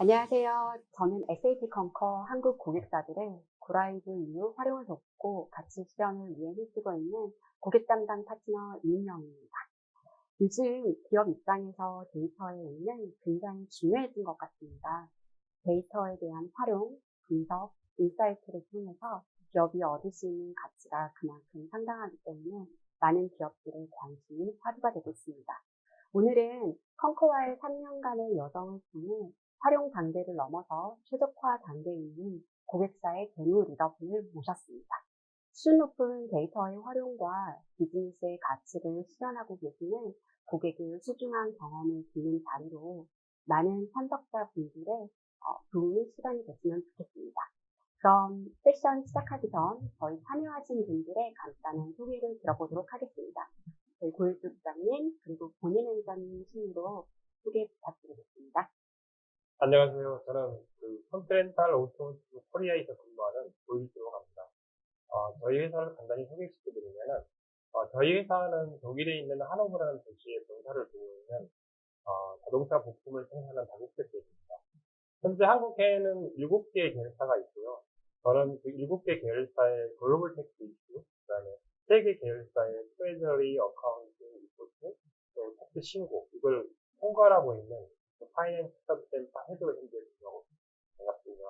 안녕하세요. 저는 SAP 컨커 한국 고객사들의 고라이브 이후 활용을 돕고 가치 실현을 위해 힘쓰고 있는 고객 담당 파트너 이은영입니다. 요즘 기업 입장에서 데이터의 의미는 굉장히 중요해진 것 같습니다. 데이터에 대한 활용, 분석, 인사이트를 통해서 기업이 얻을 수 있는 가치가 그만큼 상당하기 때문에 많은 기업들의 관심이 화두가 되고 있습니다. 오늘은 컨커와의 3년간의 여정을 통해 활용 단계를 넘어서 최적화 단계에 있는 고객사의 개노 리더분을 모셨습니다. 수준 높은 데이터의 활용과 비즈니스의 가치를 실현하고 계시는 고객의 소중한 경험을 듣는 자리로 많은 참석자분들의 좋은 시간이 됐으면 좋겠습니다. 그럼 세션 시작하기 전 저희 참여하신 분들의 간단한 소개를 들어보도록 하겠습니다. 저희 고일주 부장님 그리고 본인 매니저님 순으로 소개 부탁드리겠습니다. 안녕하세요. 저는 컨티넨탈 오토모티브 코리아에서 근무하는 고일주라고 합니다. 저희 회사를 간단히 소개시켜드리면은, 저희 회사는 독일에 있는 하노버라는 도시에 본사를 두고 있는 자동차 부품을 생산하는 다국제 기업입니다. 현재 한국에는 7개의 계열사가 있고요. 저는 그 7개 계열사의 글로벌 텍스 이슈, 그 다음에 3개 계열사의 트레저리 어카운팅 리포트, 또 텍스 신고, 이걸 총괄하고 있는 파이낸스 서비스센터 헤드로 현재 근무하고 있습니다. 반갑습니다.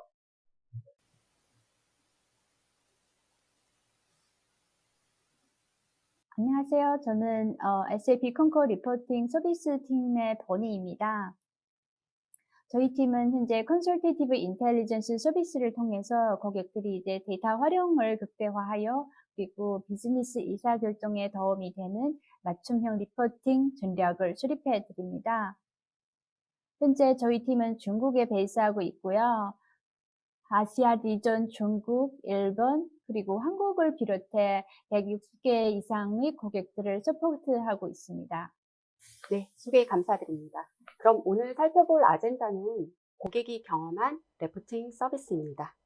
안녕하세요. 저는 SAP 컨커 리포팅 서비스 팀의 버니입니다. 저희 팀은 현재 컨설테이티브 인텔리전스 서비스를 통해서 고객들이 이제 데이터 활용을 극대화하여 그리고 비즈니스 의사결정에 도움이 되는 맞춤형 리포팅 전략을 수립해 드립니다. 현재 저희 팀은 중국에 베이스하고 있고요. 아시아 리전 중국, 일본, 그리고 한국을 비롯해 160개 이상의 고객들을 서포트하고 있습니다. 네, 소개 감사드립니다. 그럼 오늘 살펴볼 아젠다는 고객이 경험한 레포팅 서비스입니다.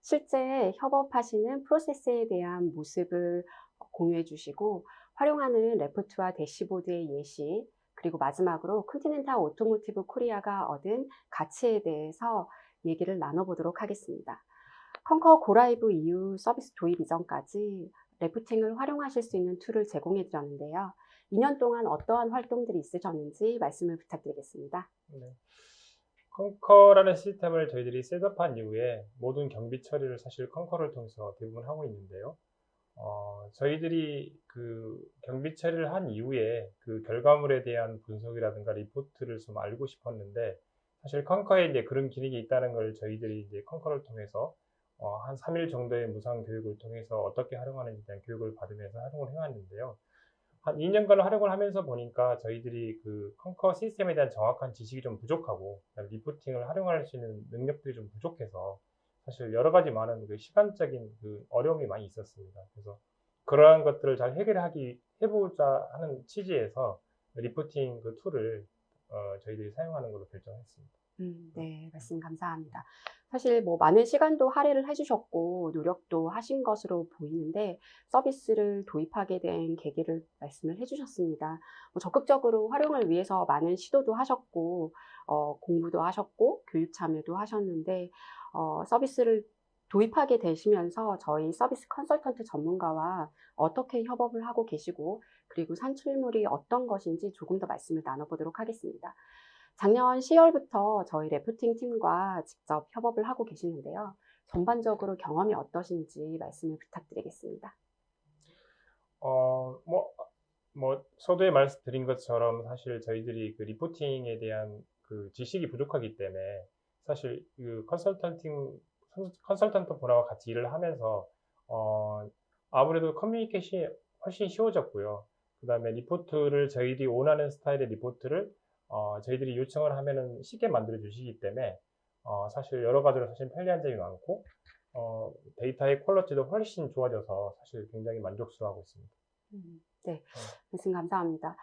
실제 협업하시는 프로세스에 대한 모습을 공유해 주시고 활용하는 레포트와 대시보드의 예시, 그리고 마지막으로 컨티넨탈 오토모티브 코리아가 얻은 가치에 대해서 얘기를 나눠보도록 하겠습니다. 컨커 고라이브 이후 서비스 도입 이전까지 레포팅을 활용하실 수 있는 툴을 제공해 드렸는데요. 2년 동안 어떠한 활동들이 있으셨는지 말씀을 부탁드리겠습니다. 네. 컨커라는 시스템을 저희들이 셋업한 이후에 모든 경비 처리를 사실 컨커를 통해서 대부분 하고 있는데요. 저희들이 그 경비 처리를 한 이후에 그 결과물에 대한 분석이라든가 리포트를 좀 알고 싶었는데, 사실 컨커에 이제 그런 기능이 있다는 걸 저희들이 이제 컨커를 통해서 한 3일 정도의 무상 교육을 통해서 어떻게 활용하는지에 대한 교육을 받으면서 활용을 해왔는데요. 한 2년간 활용을 하면서 보니까 저희들이 그 컨커 시스템에 대한 정확한 지식이 좀 부족하고, 리포팅을 활용할 수 있는 능력들이 좀 부족해서 사실 여러 가지 많은 그 시간적인 그 어려움이 많이 있었습니다. 그래서 그러한 것들을 잘 해보자 하는 취지에서 리포팅 그 툴을 저희들이 사용하는 걸로 결정했습니다. 네, 말씀 감사합니다. 사실 뭐 많은 시간도 할애를 해주셨고 노력도 하신 것으로 보이는데 서비스를 도입하게 된 계기를 말씀을 해주셨습니다. 뭐 적극적으로 활용을 위해서 많은 시도도 하셨고 공부도 하셨고 교육 참여도 하셨는데 서비스를 도입하게 되시면서 저희 서비스 컨설턴트 전문가와 어떻게 협업을 하고 계시고 그리고 산출물이 어떤 것인지 조금 더 말씀을 나눠보도록 하겠습니다. 작년 10월부터 저희 레포팅 팀과 직접 협업을 하고 계시는데요. 전반적으로 경험이 어떠신지 말씀을 부탁드리겠습니다. 서두에 말씀드린 것처럼 사실 저희들이 그 리포팅에 대한 그 지식이 부족하기 때문에 사실 그 컨설턴트 분하고 같이 일을 하면서 아무래도 커뮤니케이션이 훨씬 쉬워졌고요. 그 다음에 리포트를 저희들이 원하는 스타일의 리포트를 저희들이 요청을 하면은 쉽게 만들어 주시기 때문에 사실 여러 가지로 사실 편리한 점이 많고 데이터의 퀄리티도 훨씬 좋아져서 사실 굉장히 만족스러워하고 있습니다. 네, 말씀 감사합니다.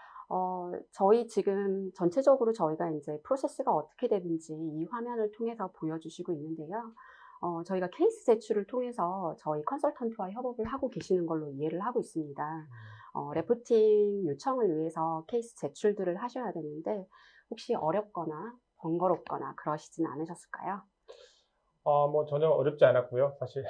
저희 지금 전체적으로 저희가 이제 프로세스가 어떻게 되는지 이 화면을 통해서 보여주시고 있는데요. 저희가 케이스 제출을 통해서 저희 컨설턴트와 협업을 하고 계시는 걸로 이해를 하고 있습니다. 레포팅 요청을 위해서 케이스 제출들을 하셔야 되는데 혹시 어렵거나 번거롭거나 그러시진 않으셨을까요? 뭐 전혀 어렵지 않았고요. 사실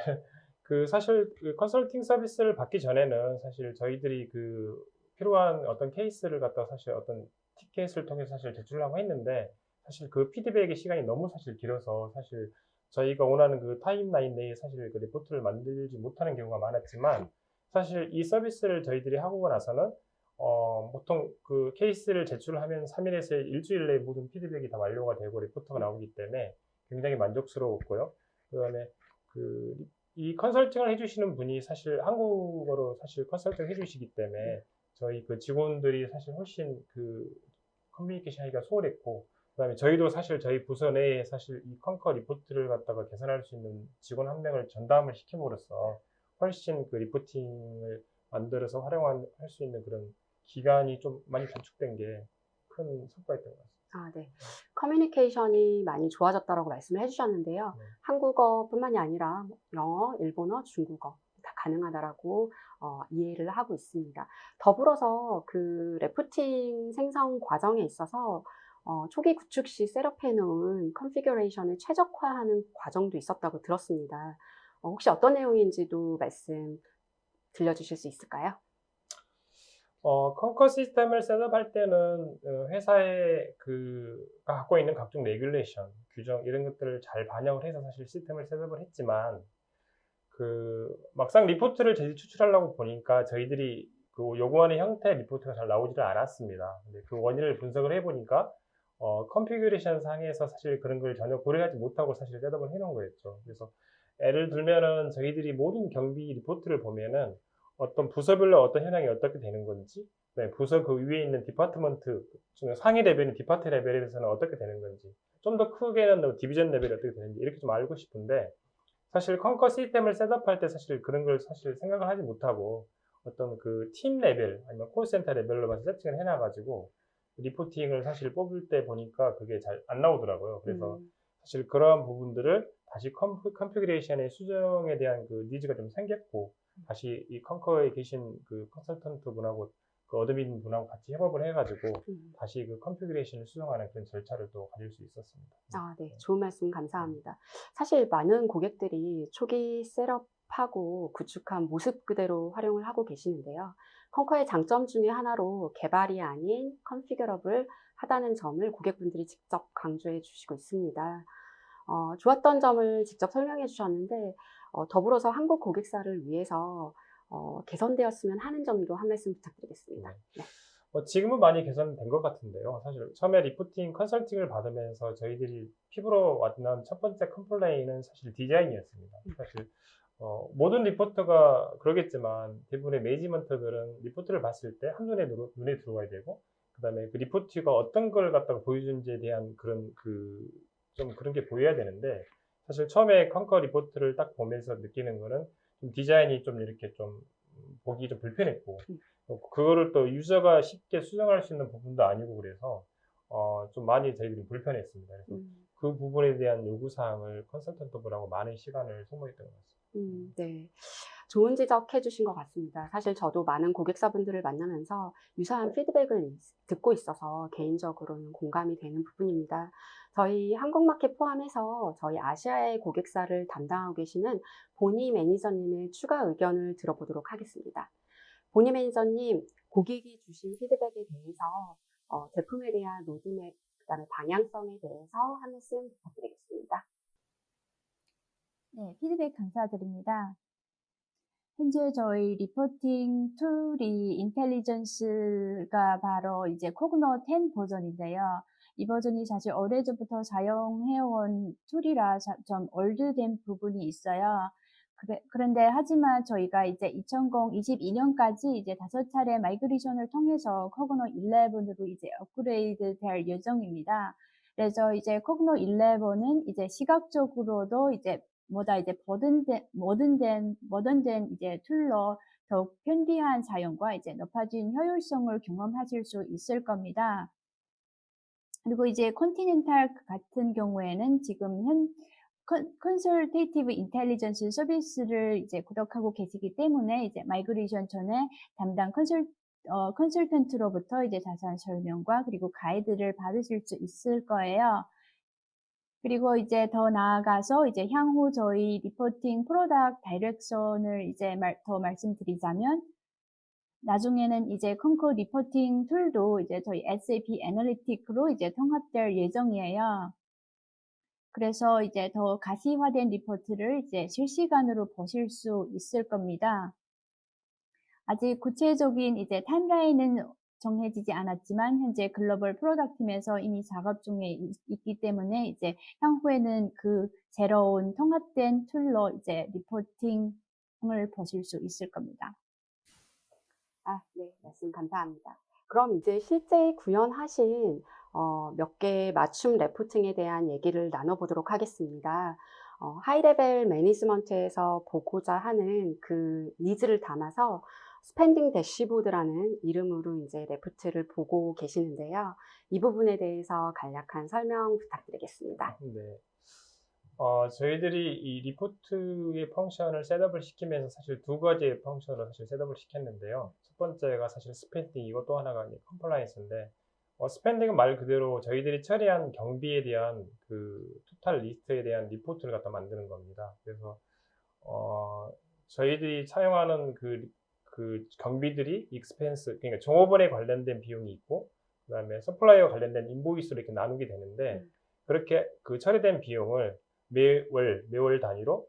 그 컨설팅 서비스를 받기 전에는 사실 저희들이 그 필요한 어떤 케이스를 갖다 사실 어떤 티켓을 통해서 사실 제출하고 했는데, 사실 그 피드백의 시간이 너무 사실 길어서 사실 저희가 원하는 그 타임라인 내에 사실 그 리포트를 만들지 못하는 경우가 많았지만, 사실 이 서비스를 저희들이 하고 나서는 보통 그 케이스를 제출하면 3일에서 일주일 내에 모든 피드백이 다 완료가 되고 리포트가 나오기 때문에 굉장히 만족스러웠고요. 그다음에 그 이 컨설팅을 해주시는 분이 사실 한국어로 사실 컨설팅을 해주시기 때문에 저희 그 직원들이 사실 훨씬 그 커뮤니케이션 하기가 수월했고, 그다음에 저희도 사실 저희 부서 내에 사실 이 컨커 리포트를 갖다가 개선할 수 있는 직원 한 명을 전담을 시킴으로써 훨씬 그 리포팅을 만들어서 활용할 수 있는 그런 기간이 좀 많이 단축된 게 큰 성과였던 것 같습니다. 아, 네. 커뮤니케이션이 많이 좋아졌다라고 말씀을 해주셨는데요. 네. 한국어뿐만이 아니라 뭐 영어, 일본어, 중국어 다 가능하다라고 이해를 하고 있습니다. 더불어서 그 레포팅 생성 과정에 있어서 초기 구축 시 셋업해 놓은 컨피규레이션을 최적화하는 과정도 있었다고 들었습니다. 혹시 어떤 내용인지도 말씀 들려주실 수 있을까요? 컨커 시스템을 셋업할 때는 회사의 가 갖고 있는 각종 레귤레이션, 규정 이런 것들을 잘 반영을 해서 사실 시스템을 셋업을 했지만, 막상 리포트를 제출하려고 보니까 저희들이 그 요구하는 형태의 리포트가 잘 나오지를 않았습니다. 근데 그 원인을 분석을 해보니까 컨피규레이션 상에서 사실 그런 걸 전혀 고려하지 못하고 사실 셋업을 해놓은 거였죠. 그래서 예를 들면은 저희들이 모든 경비 리포트를 보면은 어떤 부서별로 어떤 현황이 어떻게 되는 건지, 네, 부서 그 위에 있는 디파트먼트, 상위 레벨인 디파트 레벨에 대해서는 어떻게 되는 건지, 좀 더 크게는 디비전 레벨이 어떻게 되는지 이렇게 좀 알고 싶은데, 사실 컨커 시스템을 셋업할 때 사실 그런 걸 사실 생각을 하지 못하고 어떤 그 팀 레벨 아니면 콜센터 레벨로만 세팅을 해놔가지고 리포팅을 사실 뽑을 때 보니까 그게 잘 안 나오더라고요. 그래서 사실 그러한 부분들을 다시 컨피그레이션의 수정에 대한 그 니즈가 좀 생겼고, 다시 이 컨커에 계신 그 컨설턴트 분하고 그 어드민 분하고 같이 협업을 해가지고 다시 그 컨피그레이션을 수정하는 그런 절차를 또 가질 수 있었습니다. 아, 네. 좋은 말씀 감사합니다. 사실 많은 고객들이 초기 셋업하고 구축한 모습 그대로 활용을 하고 계시는데요. 컨커의 장점 중에 하나로 개발이 아닌 컨피규러블 하다는 점을 고객분들이 직접 강조해 주시고 있습니다. 좋았던 점을 직접 설명해 주셨는데, 더불어서 한국 고객사를 위해서 개선되었으면 하는 점도 한 말씀 부탁드리겠습니다. 네. 지금은 많이 개선된 것 같은데요. 사실 처음에 리포팅 컨설팅을 받으면서 저희들이 피부로 왔던 첫 번째 컴플레인은 사실 디자인이었습니다. 사실 모든 리포터가 그러겠지만 대부분의 매니지먼트들은 리포트를 봤을 때 한눈에 눈에 들어와야 되고, 그다음에 그 리포트가 어떤 걸 갖다가 보여주는지에 대한 그런 좀 그런 게 보여야 되는데, 사실 처음에 컨커 리포트를 딱 보면서 느끼는 거는 좀 디자인이 좀 이렇게 좀 보기 좀 불편했고, 그거를 또 유저가 쉽게 수정할 수 있는 부분도 아니고, 그래서 좀 많이 저희들이 불편했습니다. 그래서 그 부분에 대한 요구사항을 컨설턴트분하고 많은 시간을 소모했던 것 같습니다. 네. 좋은 지적 해주신 것 같습니다. 사실 저도 많은 고객사분들을 만나면서 유사한 피드백을 듣고 있어서 개인적으로는 공감이 되는 부분입니다. 저희 한국마켓 포함해서 저희 아시아의 고객사를 담당하고 계시는 보니 매니저님의 추가 의견을 들어보도록 하겠습니다. 보니 매니저님, 고객이 주신 피드백에 대해서 제품에 대한 로드맵, 그다음에 방향성에 대해서 한 말씀 부탁드리겠습니다. 네, 피드백 감사드립니다. 현재 저희 리포팅 툴이 인텔리전스가 바로 이제 코그노 10 버전인데요. 이 버전이 사실 오래전부터 사용해온 툴이라 좀 올드된 부분이 있어요. 그런데 하지만 저희가 이제 2022년까지 이제 5차례 마이그레이션을 통해서 코그노 11으로 이제 업그레이드 될 예정입니다. 그래서 이제 코그노 11은 이제 시각적으로도 이제 보다 이제 모던된 이제 툴로 더욱 편리한 사용과 이제 높아진 효율성을 경험하실 수 있을 겁니다. 그리고 이제 컨티넨탈 같은 경우에는 지금 컨설테이티브 인텔리전스 서비스를 이제 구독하고 계시기 때문에 이제 마이그레이션 전에 담당 컨설턴트로부터 이제 자세한 설명과 그리고 가이드를 받으실 수 있을 거예요. 그리고 이제 더 나아가서 이제 향후 저희 리포팅 프로덕트 다이렉션을 이제 더 말씀드리자면 나중에는 이제 컨커 리포팅 툴도 이제 저희 SAP 애널리틱으로 이제 통합될 예정이에요. 그래서 이제 더 가시화된 리포트를 이제 실시간으로 보실 수 있을 겁니다. 아직 구체적인 이제 타임라인은 정해지지 않았지만 현재 글로벌 프로덕트 팀에서 이미 작업 중에 있기 때문에 이제 향후에는 그 새로운 통합된 툴로 이제 리포팅을 보실 수 있을 겁니다. 네, 말씀 감사합니다. 그럼 이제 실제 구현하신 몇 개의 맞춤 레포팅에 대한 얘기를 나눠보도록 하겠습니다. 하이레벨 매니지먼트에서 보고자 하는 그 니즈를 담아서 스펜딩 대시보드라는 이름으로 이제 레포트를 보고 계시는데요. 이 부분에 대해서 간략한 설명 부탁드리겠습니다. 네. 저희들이 이 리포트의 펑션을 셋업을 시키면서 사실 두 가지의 펑션을 사실 셋업을 시켰는데요. 첫 번째가 사실 스펜딩이고 또 하나가 컴플라이언스인데, 스펜딩은 말 그대로 저희들이 처리한 경비에 대한 그 토탈 리스트에 대한 리포트를 갖다 만드는 겁니다. 그래서 저희들이 사용하는 그 경비들이 익스펜스, 그러니까 종업원에 관련된 비용이 있고, 그다음에 서플라이어 관련된 인보이스로 이렇게 나누게 되는데, 그렇게 그 처리된 비용을 매월 단위로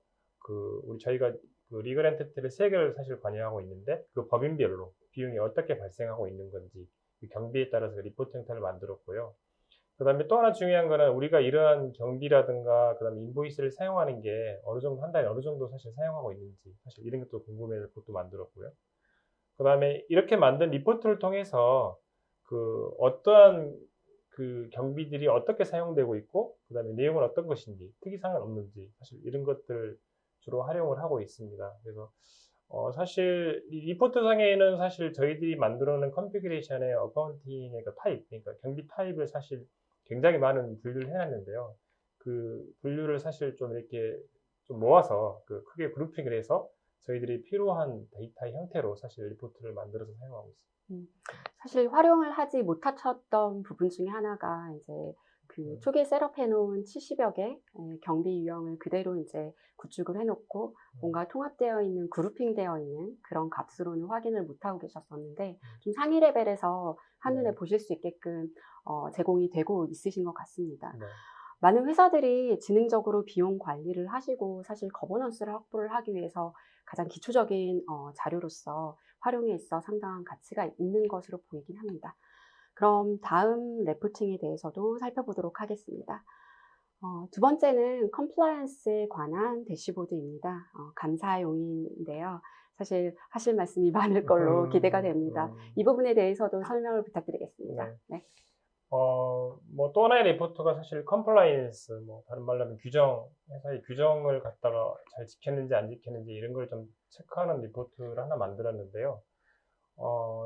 저희가 그 리걸 엔티티를 3개를 사실 관여하고 있는데, 그 법인별로 비용이 어떻게 발생하고 있는 건지 그 경비에 따라서 리포트 형태를 만들었고요. 그 다음에 또 하나 중요한 거는 우리가 이러한 경비라든가 그 다음에 인보이스를 사용하는 게 어느 정도 한 달에 어느 정도 사실 사용하고 있는지 사실 이런 것도 궁금해서 그것도 만들었고요. 그 다음에 이렇게 만든 리포트를 통해서 그 어떠한 그 경비들이 어떻게 사용되고 있고, 그 다음에 내용은 어떤 것인지, 특이사항은 없는지, 사실 이런 것들을 주로 활용을 하고 있습니다. 그래서, 사실, 이 리포트 상에는 사실 저희들이 만들어 놓은 컨피그레이션의 어카운팅의 그 타입, 그러니까 경비 타입을 사실 굉장히 많은 분류를 해놨는데요. 그 분류를 사실 좀 이렇게 좀 모아서 크게 그룹핑을 해서 저희들이 필요한 데이터의 형태로 사실 리포트를 만들어서 사용하고 있습니다. 사실 활용을 하지 못하셨던 부분 중에 하나가 이제 그 초기에 셋업해 놓은 70여 개 경비 유형을 그대로 이제 구축을 해놓고 뭔가 통합되어 있는 그룹핑되어 있는 그런 값으로는 확인을 못하고 계셨었는데 좀 상위 레벨에서 한눈에 보실 수 있게끔 제공이 되고 있으신 것 같습니다. 네. 많은 회사들이 지능적으로 비용 관리를 하시고 사실 거버넌스를 확보를 하기 위해서 가장 기초적인 자료로서 활용에 있어 상당한 가치가 있는 것으로 보이긴 합니다. 그럼 다음 레포팅에 대해서도 살펴보도록 하겠습니다. 두 번째는 컴플라이언스에 관한 대시보드입니다. 감사용인데요. 사실 하실 말씀이 많을 걸로 기대가 됩니다. 이 부분에 대해서도 설명을 부탁드리겠습니다. 네. 뭐 또 하나의 리포트가 사실 컴플라이언스, 다른 말로 하면 규정, 회사의 규정을 갖다가 잘 지켰는지 안 지켰는지 이런 걸 좀 체크하는 리포트를 하나 만들었는데요.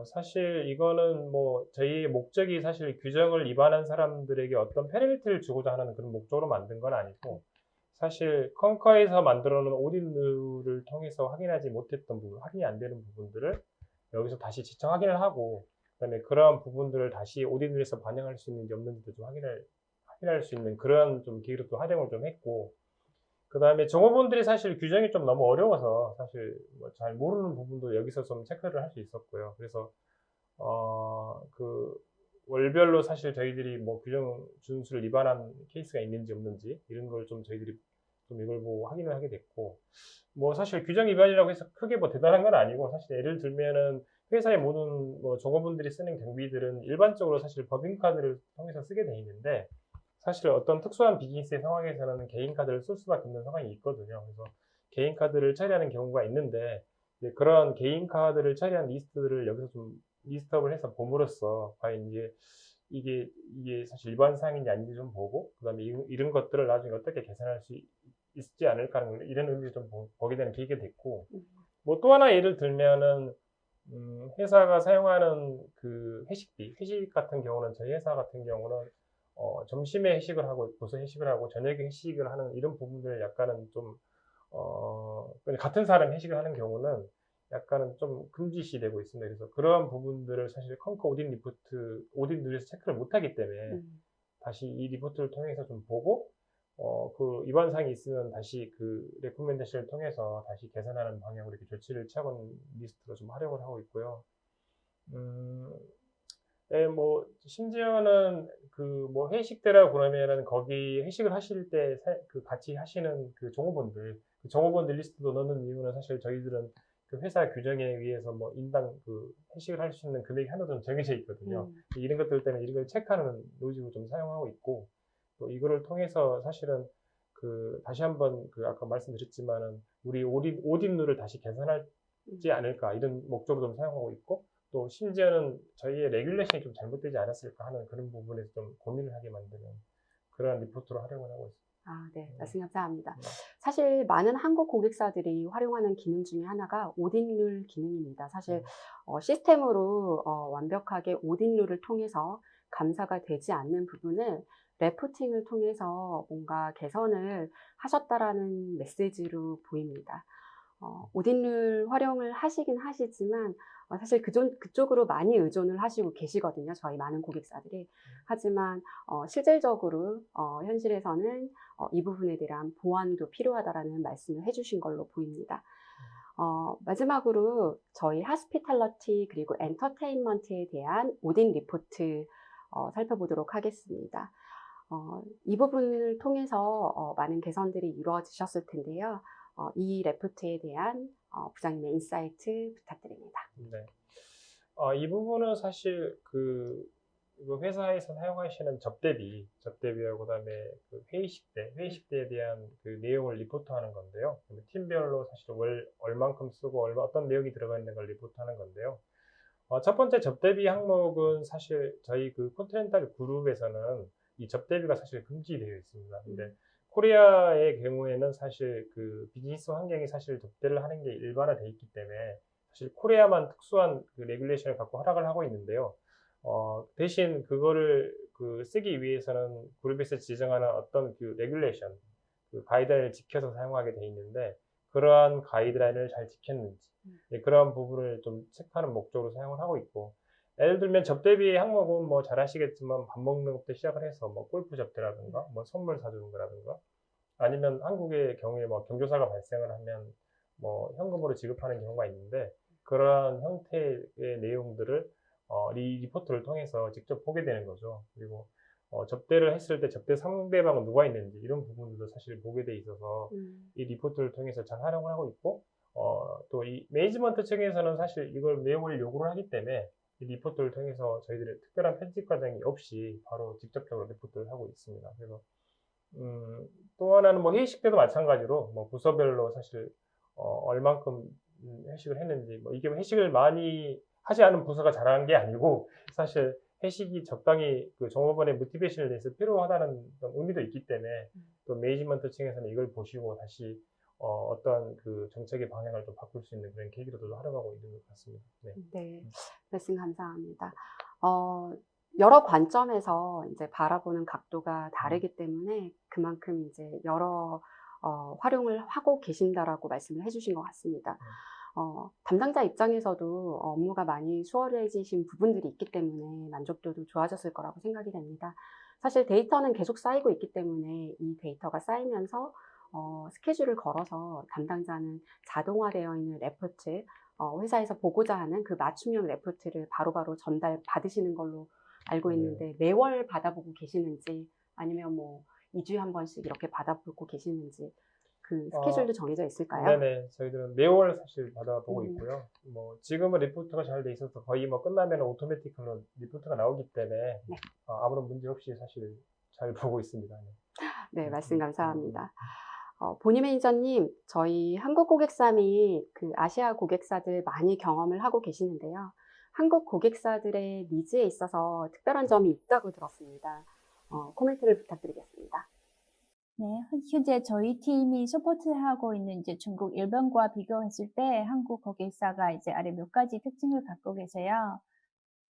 사실 이거는 저희의 목적이 사실 규정을 위반한 사람들에게 어떤 페널티를 주고자 하는 그런 목적으로 만든 건 아니고, 사실 컨커에서 만들어 놓은 오딘을 통해서 확인하지 못했던 부분, 확인이 안 되는 부분들을 여기서 다시 지청 확인을 하고, 그다음에 그러한 부분들을 다시 오딘에서 반영할 수 있는지 없는지도 좀 확인할 수 있는 그런 좀 기회로 또 활용을 좀 했고, 그 다음에 종업원들이 사실 규정이 좀 너무 어려워서 사실 잘 모르는 부분도 여기서 좀 체크를 할 수 있었고요. 그래서 그 월별로 사실 저희들이 규정 준수를 위반한 케이스가 있는지 없는지 이런 걸 좀 저희들이 좀 이걸 보고 확인을 하게 됐고, 사실 규정 위반이라고 해서 크게 대단한 건 아니고, 사실 예를 들면은 회사의 모든 종업원들이 쓰는 경비들은 일반적으로 사실 법인카드를 통해서 쓰게 돼 있는데, 사실 어떤 특수한 비즈니스의 상황에서는 개인카드를 쓸 수밖에 없는 상황이 있거든요. 그래서 개인카드를 처리하는 경우가 있는데, 이제 그런 개인카드를 처리한 리스트들을 여기서 좀 리스트업을 해서 봄으로써 과연 이게 사실 일반 사항인지 아닌지 좀 보고, 그 다음에 이런 것들을 나중에 어떻게 개선할 수 있지 않을까 하는 이런 의미를 좀 보게 되는 계기가 됐고, 또 하나 예를 들면은 회사가 사용하는 그 회식 같은 경우는 저희 회사 같은 경우는 점심에 회식을 하고 도서 회식을 하고 저녁에 회식을 하는 이런 부분들 약간은 좀 같은 사람 회식을 하는 경우는 약간은 좀 금지시 되고 있습니다. 그래서 그러한 부분들을 사실 컨커 오딘 누리에서 체크를 못하기 때문에 다시 이 리포트를 통해서 좀 보고, 그 위반 사항이 있으면 다시 그 레코멘데이션을 통해서 다시 개선하는 방향으로 이렇게 조치를 취하고는 리스트로 좀 활용을 하고 있고요. 예, 뭐 심지어는 그 뭐 회식 때라 그러면은 거기 회식을 하실 때 그 같이 하시는 그 종업원들 리스트도 넣는 이유는 사실 저희들은 그 회사 규정에 의해서 뭐 인당 그 회식을 할 수 있는 금액이 하나 좀 정해져 있거든요. 이런 것들 때문에 이런 걸 체크하는 로직으로 좀 사용하고 있고, 또 이거를 통해서 사실은 그 다시 한번 그 아까 말씀드렸지만은 우리 오딘룰을 다시 개선하지 않을까 이런 목적으로 좀 사용하고 있고, 또 심지어는 저희의 레귤레이션이 좀 잘못되지 않았을까 하는 그런 부분에서 좀 고민을 하게 만드는 그런 리포트로 활용을 하고 있습니다. 아, 네. 말씀 감사합니다. 네. 사실 많은 한국 고객사들이 활용하는 기능 중에 하나가 오딘룰 기능입니다. 사실 시스템으로 완벽하게 오딘룰을 통해서 감사가 되지 않는 부분을 레포팅을 통해서 뭔가 개선을 하셨다라는 메시지로 보입니다. 오딘룰 활용을 하시긴 하시지만 사실 그쪽으로 많이 의존을 하시고 계시거든요. 저희 많은 고객사들이. 하지만 실질적으로 현실에서는 이 부분에 대한 보완도 필요하다라는 말씀을 해주신 걸로 보입니다. 마지막으로 저희 하스피탈러티 그리고 엔터테인먼트에 대한 오딘 리포트 살펴보도록 하겠습니다. 이 부분을 통해서 많은 개선들이 이루어지셨을 텐데요. 이 레포트에 대한 부장님의 인사이트 부탁드립니다. 네. 이 부분은 사실 그 회사에서 사용하시는 접대비하고 그다음에 그 회의식 때에 대한 그 내용을 리포트하는 건데요. 팀별로 사실 얼만큼 쓰고 어떤 내용이 들어가 있는 걸 리포트하는 건데요. 첫 번째 접대비 항목은 사실 저희 그 콘티넨탈 그룹에서는 이 접대비가 사실 금지되어 있습니다. 근데 코리아의 경우에는 사실 그 비즈니스 환경이 사실 접대를 하는 게 일반화되어 있기 때문에 사실 코리아만 특수한 그 레귤레이션을 갖고 허락을 하고 있는데요. 대신 그거를 그 쓰기 위해서는 그룹에서 지정하는 어떤 그 레귤레이션, 그 가이드라인을 지켜서 사용하게 돼 있는데, 그러한 가이드라인을 잘 지켰는지, 그런 부분을 좀 체크하는 목적으로 사용을 하고 있고, 예를 들면 접대비 항목은 뭐 잘 아시겠지만 밥 먹는 것부터 시작을 해서 뭐 골프 접대라든가 뭐 선물 사주는 거라든가, 아니면 한국의 경우에 뭐 경조사가 발생을 하면 뭐 현금으로 지급하는 경우가 있는데, 그러한 형태의 내용들을 이 리포트를 통해서 직접 보게 되는 거죠. 그리고 접대를 했을 때 접대 상대방은 누가 있는지 이런 부분들도 사실 보게 돼 있어서 이 리포트를 통해서 잘 활용을 하고 있고, 또 이 매니지먼트 층에서는 사실 이걸 내용을 요구를 하기 때문에 이 리포트를 통해서 저희들의 특별한 편집 과정이 없이 바로 직접적으로 리포트를 하고 있습니다. 그래서 또 하나는 뭐 회식 때도 마찬가지로 뭐 부서별로 사실 얼만큼 회식을 했는지, 뭐 이게 회식을 많이 하지 않은 부서가 잘하는 게 아니고 사실 회식이 적당히 그 종업원의 모티베이션을 내서 필요하다는 의미도 있기 때문에 또 매니지먼트 층에서는 이걸 보시고 다시 어떠한 그 정책의 방향을 좀 바꿀 수 있는 그런 계기로도 활용하고 있는 것 같습니다. 네. 네, 말씀 감사합니다. 여러 관점에서 이제 바라보는 각도가 다르기 때문에 그만큼 이제 여러 활용을 하고 계신다라고 말씀을 해주신 것 같습니다. 담당자 입장에서도 업무가 많이 수월해지신 부분들이 있기 때문에 만족도도 좋아졌을 거라고 생각이 됩니다. 사실 데이터는 계속 쌓이고 있기 때문에 이 데이터가 쌓이면서 스케줄을 걸어서 담당자는 자동화되어 있는 레포트, 회사에서 보고자 하는 그 맞춤형 레포트를 바로바로 전달 받으시는 걸로 알고 있는데, 매월 받아보고 계시는지 아니면 뭐 2주에 한 번씩 이렇게 받아보고 계시는지 그 스케줄도 정해져 있을까요? 네네. 저희들은 매월 사실 받아보고 있고요. 뭐 지금은 리포트가 잘 돼 있어서 거의 뭐 끝나면 오토매틱으로 리포트가 나오기 때문에 네. 아무런 문제 없이 사실 잘 보고 있습니다. 네, 말씀 감사합니다. 보니 매니저님, 저희 한국 고객사 및 그 아시아 고객사들 많이 경험을 하고 계시는데요. 한국 고객사들의 니즈에 있어서 특별한 점이 있다고 들었습니다. 코멘트를 부탁드리겠습니다. 네, 현재 저희 팀이 서포트하고 있는 이제 중국, 일본과 비교했을 때 한국 고객사가 이제 아래 몇 가지 특징을 갖고 계세요.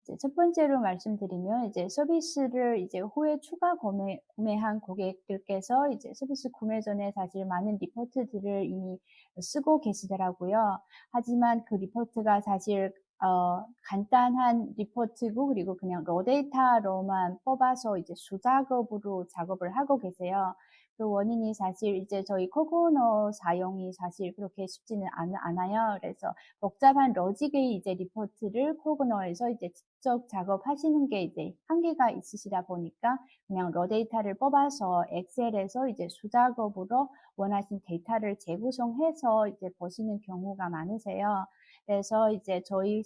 이제 첫 번째로 말씀드리면 이제 서비스를 이제 후에 추가 구매한 고객들께서 이제 서비스 구매 전에 사실 많은 리포트들을 이미 쓰고 계시더라고요. 하지만 그 리포트가 사실 간단한 리포트고, 그리고 그냥 로 데이터로만 뽑아서 이제 수작업으로 작업을 하고 계세요. 그 원인이 사실 이제 저희 코그노 사용이 사실 그렇게 쉽지는 않아요. 그래서 복잡한 로직의 이제 리포트를 코그노에서 이제 직접 작업하시는 게 이제 한계가 있으시다 보니까 그냥 러 데이터를 뽑아서 엑셀에서 이제 수작업으로 원하신 데이터를 재구성해서 이제 보시는 경우가 많으세요. 그래서 이제 저희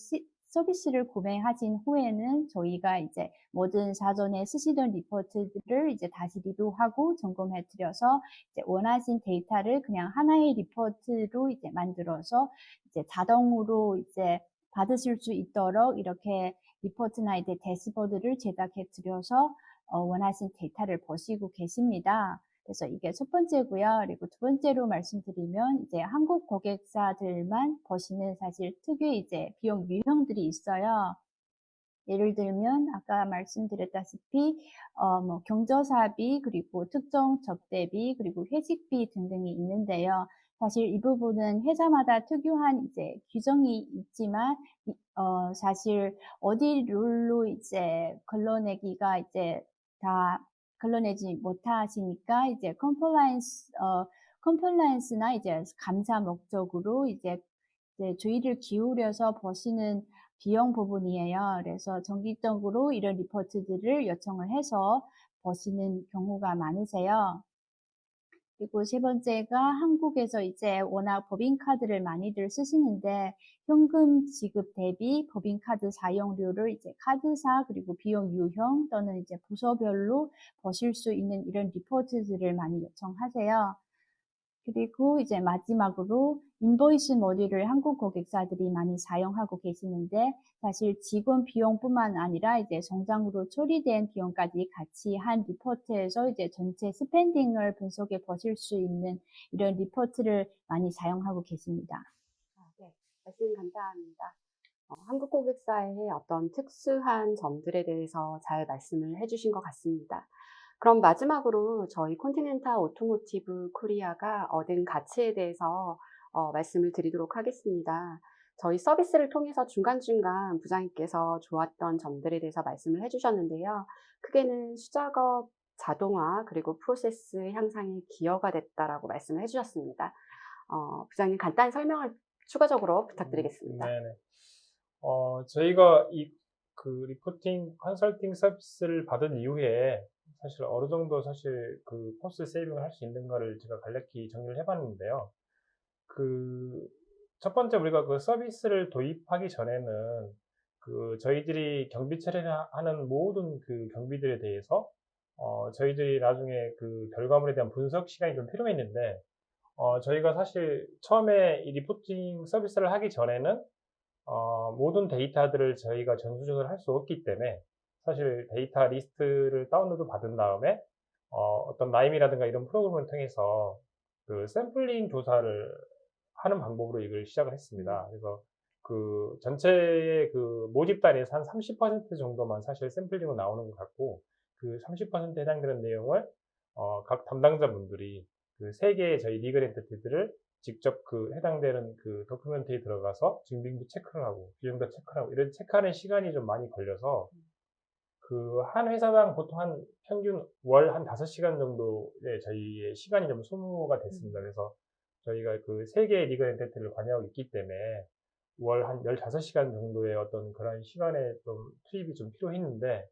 서비스를 구매하신 후에는 저희가 이제 모든 사전에 쓰시던 리포트들을 이제 다시 리뷰하고 점검해 드려서 이제 원하신 데이터를 그냥 하나의 리포트로 이제 만들어서 이제 자동으로 이제 받으실 수 있도록 이렇게 리포트나 이제 대시보드를 제작해 드려서 원하신 데이터를 보시고 계십니다. 그래서 이게 첫 번째고요. 그리고 두 번째로 말씀드리면 이제 한국 고객사들만 보시는 사실 특유의 이제 비용 유형들이 있어요. 예를 들면 아까 말씀드렸다시피 뭐 경조사비 그리고 특정 접대비 그리고 회식비 등등이 있는데요. 사실 이 부분은 회사마다 특유한 이제 규정이 있지만 사실 어디 룰로 이제 걸러내기가 이제 다 걸러내지 못하시니까 이제 컴플라이언스나 이제 감사 목적으로 이제 주의를 기울여서 보시는 비용 부분이에요. 그래서 정기적으로 이런 리포트들을 요청을 해서 보시는 경우가 많으세요. 그리고 세 번째가 한국에서 이제 워낙 법인카드를 많이들 쓰시는데 현금 지급 대비 법인카드 사용료를 이제 카드사 그리고 비용 유형 또는 이제 부서별로 보실 수 있는 이런 리포트들을 많이 요청하세요. 그리고 이제 마지막으로 인보이스 모듈을 한국 고객사들이 많이 사용하고 계시는데 사실 직원 비용뿐만 아니라 이제 성장으로 처리된 비용까지 같이 한 리포트에서 이제 전체 스펜딩을 분석해 보실 수 있는 이런 리포트를 많이 사용하고 계십니다. 네, 말씀 감사합니다. 한국 고객사의 어떤 특수한 점들에 대해서 잘 말씀을 해주신 것 같습니다. 그럼 마지막으로 저희 콘티넨탈 오토모티브 코리아가 얻은 가치에 대해서 말씀을 드리도록 하겠습니다. 저희 서비스를 통해서 중간중간 부장님께서 좋았던 점들에 대해서 말씀을 해주셨는데요. 크게는 수작업 자동화 그리고 프로세스 향상에 기여가 됐다라고 말씀을 해주셨습니다. 부장님 간단히 설명을 추가적으로 부탁드리겠습니다. 네네. 저희가 그 리포팅 컨설팅 서비스를 받은 이후에 사실 어느 정도 사실 그 코스트 세이빙을 할 수 있는가를 제가 간략히 정리를 해봤는데요. 첫 번째 우리가 그 서비스를 도입하기 전에는 저희들이 경비 처리를 하는 모든 그 경비들에 대해서 저희들이 나중에 그 결과물에 대한 분석 시간이 좀 필요했는데 저희가 사실 처음에 이 리포팅 서비스를 하기 전에는 모든 데이터들을 저희가 전수조사를 할 수 없기 때문에 사실 데이터 리스트를 다운로드 받은 다음에 어떤 나임이라든가 이런 프로그램을 통해서 그 샘플링 조사를 하는 방법으로 이걸 시작을 했습니다. 그래서 그 전체의 그 모집단에서 한 30% 정도만 사실 샘플링으로 나오는 것 같고 그 30%에 해당되는 내용을 각 담당자분들이 그 3개의 저희 리글 엔티티들을 직접 그 해당되는 그 도큐멘트에 들어가서 증빙도 체크를 하고 규정도 체크를 하고 이런 체크하는 시간이 좀 많이 걸려서 그 한 회사당 보통 한 평균 월 한 5시간 정도의 저희의 시간이 좀 소모가 됐습니다. 그래서 저희가 그 3개의 리글 엔티티를 관여하고 있기 때문에 월 한 15시간 정도의 어떤 그런 시간에 좀 투입이 좀 필요했는데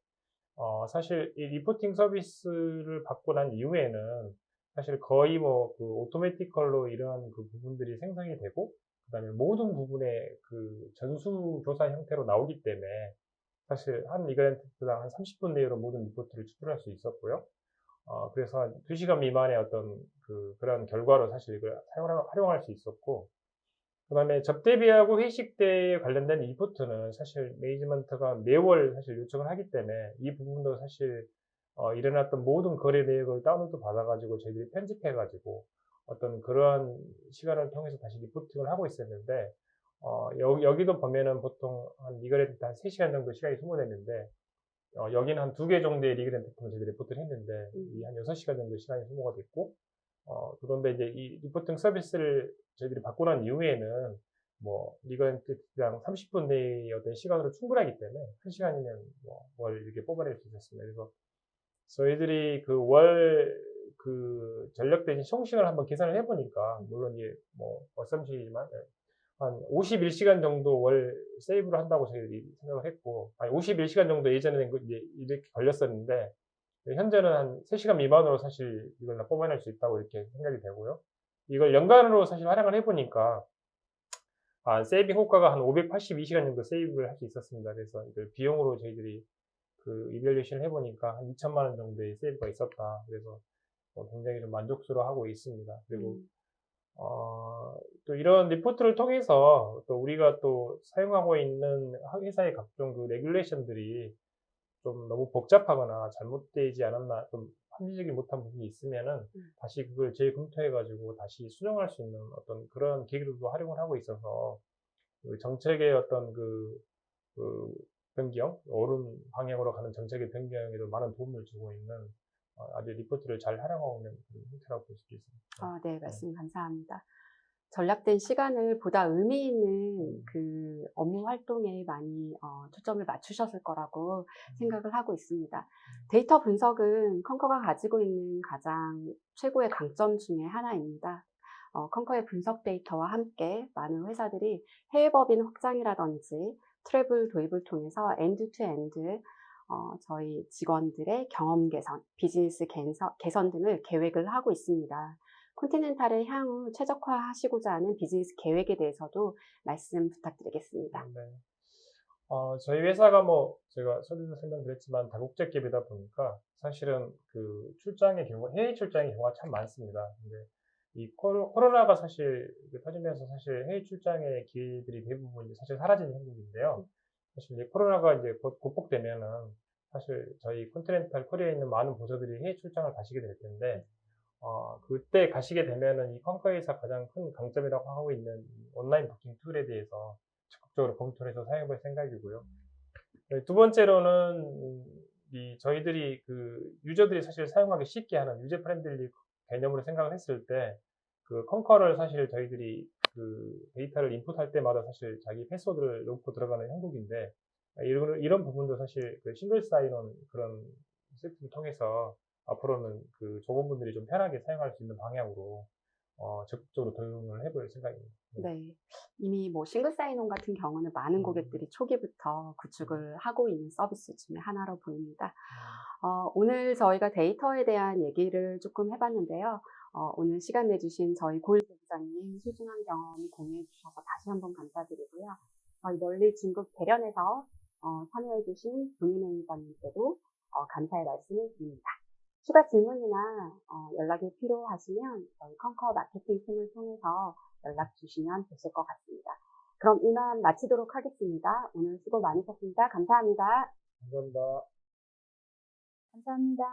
사실 이 리포팅 서비스를 받고 난 이후에는 사실 거의 뭐 그 오토매티컬로 이러한 그 부분들이 생성이 되고 그다음에 모든 부분의 그 전수조사 형태로 나오기 때문에 사실 한 이벤트당 한 30분 내로 모든 리포트를 추출할 수 있었고요. 그래서 한 2시간 미만의 어떤 그런 결과로 사실 이걸 활용할 수 있었고, 그 다음에 접대비하고 회식 때에 관련된 리포트는 사실 매니지먼트가 매월 사실 요청을 하기 때문에 이 부분도 사실 일어났던 모든 거래 내역을 다운로드 받아가지고 저희들이 편집해가지고 어떤 그러한 시간을 통해서 다시 리포팅을 하고 있었는데 여기도 보면은 보통 한 리그랜트 한 3시간 정도 시간이 소모됐는데 여기는 한 2개 정도의 리그랜트만 저희들이 리포트를 했는데 이 한 6시간 정도 시간이 소모가 됐고 그런데 이제 이 리포팅 서비스를 저희들이 받고 난 이후에는 뭐 리그랜트당 30분 내의 어떤 시간으로 충분하기 때문에 1시간이면 월 이렇게 뽑아낼 수 있었습니다. 그래서 저희들이 그 월 그 전력 대신 총식을 한번 계산을 해보니까, 물론 이게 뭐 어썸션이지만 한 51시간 정도 월 세이브를 한다고 저희들이 생각을 했고, 아니 51시간 정도 예전에는 이제 이렇게 걸렸었는데, 현재는 한 3시간 미만으로 사실 이걸 다 뽑아낼 수 있다고 이렇게 생각이 되고요. 이걸 연간으로 사실 활용을 해보니까, 세이빙 효과가 한 582시간 정도 세이브를 할 수 있었습니다. 그래서 이걸 비용으로 저희들이 그 이밸류에이션을 해보니까 한 2천만 원 정도의 세이브가 있었다. 그래서 굉장히 좀 만족스러워하고 있습니다. 그리고 또 이런 리포트를 통해서 또 우리가 또 사용하고 있는 회사의 각종 그 레귤레이션들이 좀 너무 복잡하거나 잘못되지 않았나, 좀 합리적이 못한 부분이 있으면은 다시 그걸 재검토해가지고 다시 수정할 수 있는 어떤 그런 계기로도 활용을 하고 있어서, 그 정책의 어떤 그 변경, 옳은 방향으로 가는 정책의 변경에도 많은 도움을 주고 있는 아주 리포트를 잘 활용하고 있는 그런 형태라고 볼 수 있습니다. 네, 말씀 감사합니다. 전략된 시간을 보다 의미 있는 그 업무 활동에 많이 초점을 맞추셨을 거라고 생각을 하고 있습니다. 데이터 분석은 컨커가 가지고 있는 가장 최고의 강점 중에 하나입니다. 컨커의 분석 데이터와 함께 많은 회사들이 해외 법인 확장이라든지 트래블 도입을 통해서 엔드 투 엔드 저희 직원들의 경험 개선, 비즈니스 개선 등을 계획을 하고 있습니다. 콘티넨탈의 향후 최적화하시고자 하는 비즈니스 계획에 대해서도 말씀 부탁드리겠습니다. 네. 저희 회사가 뭐 제가 서두에서 설명드렸지만 다국적 기업이다 보니까 사실은 그 출장의 경우, 해외 출장의 경우가 참 많습니다. 근데 이 코로나가 사실 터지면서 사실 해외 출장의 기회들이 대부분 사실 사라진 형국인데요. 사실 이제 코로나가 이제 곧 극복되면은 사실 저희 콘티넨탈 코리아에 있는 많은 부서들이 해외 출장을 가시게 될 텐데, 그때 가시게 되면은 이 컨커에서 가장 큰 강점이라고 하고 있는 이 온라인 부킹 툴에 대해서 적극적으로 검토를 해서 사용해 볼 생각이고요. 두 번째로는 저희들이 그 유저들이 사실 사용하기 쉽게 하는 유저 프렌들리 개념으로 생각을 했을 때, 그 컨커를 사실 저희들이 그 데이터를 인풋할 때마다 사실 자기 패스워드를 넣고 들어가는 형국인데, 이런 부분도 사실 그 싱글 사인온 그런 시스템을 통해서 앞으로는 그 조건분들이 좀 편하게 사용할 수 있는 방향으로 적극적으로 도용을 해볼 생각입니다. 네. 이미 뭐 싱글 사인온 같은 경우는 많은 고객들이 초기부터 구축을 하고 있는 서비스 중에 하나로 보입니다. 오늘 저희가 데이터에 대한 얘기를 조금 해봤는데요. 오늘 시간 내주신 저희 고일재 부장님 소중한 경험 공유해 주셔서 다시 한번 감사드리고요. 저희 멀리 중국 대련에서 참여해주신 본인 매니저님께도 감사의 말씀을 드립니다. 추가 질문이나 연락이 필요하시면 저희 컨커 마케팅 팀을 통해서 연락 주시면 되실 것 같습니다. 그럼 이만 마치도록 하겠습니다. 오늘 수고 많으셨습니다. 감사합니다. 감사합니다. 감사합니다.